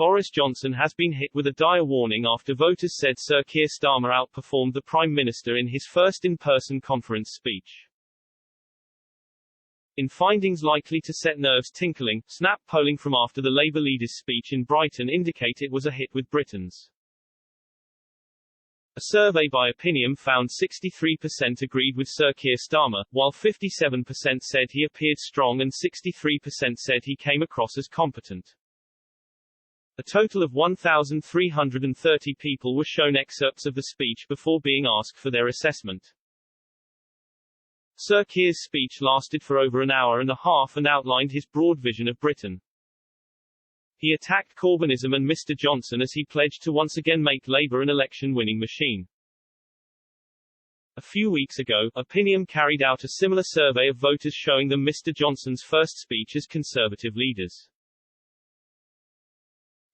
Boris Johnson has been hit with a dire warning after voters said Sir Keir Starmer outperformed the Prime Minister in his first in-person conference speech. In findings likely to set nerves tinkling, snap polling from after the Labour leader's speech in Brighton indicate it was a hit with Britons. A survey by Opinium found 63% agreed with Sir Keir Starmer, while 57% said he appeared strong and 63% said he came across as competent. A total of 1,330 people were shown excerpts of the speech before being asked for their assessment. Sir Keir's speech lasted for over an hour and a half and outlined his broad vision of Britain. He attacked Corbynism and Mr Johnson as he pledged to once again make Labour an election-winning machine. A few weeks ago, Opinium carried out a similar survey of voters showing them Mr Johnson's first speech as Conservative leaders.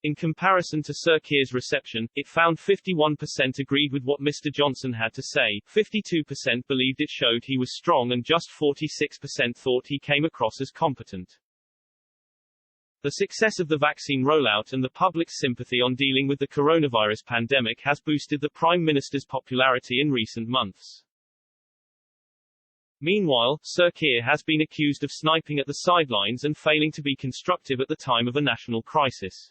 In comparison to Sir Keir's reception, it found 51% agreed with what Mr Johnson had to say, 52% believed it showed he was strong and just 46% thought he came across as competent. The success of the vaccine rollout and the public's sympathy on dealing with the coronavirus pandemic has boosted the Prime Minister's popularity in recent months. Meanwhile, Sir Keir has been accused of sniping at the sidelines and failing to be constructive at the time of a national crisis.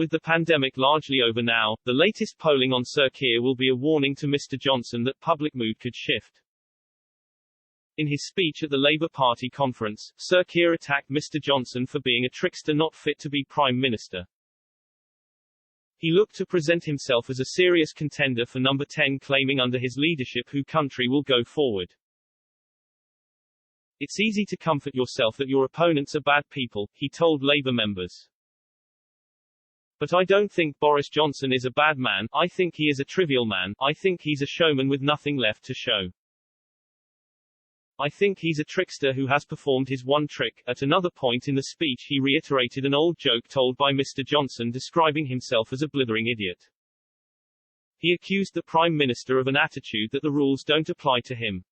With the pandemic largely over now, the latest polling on Sir Keir will be a warning to Mr Johnson that public mood could shift. In his speech at the Labour Party conference, Sir Keir attacked Mr Johnson for being a trickster not fit to be Prime Minister. He looked to present himself as a serious contender for number 10, claiming under his leadership whose country will go forward. It's easy to comfort yourself that your opponents are bad people, he told Labour members. But I don't think Boris Johnson is a bad man, I think he is a trivial man, I think he's a showman with nothing left to show. I think he's a trickster who has performed his one trick. At another point in the speech he reiterated an old joke told by Mr Johnson describing himself as a blithering idiot. He accused the Prime Minister of an attitude that the rules don't apply to him.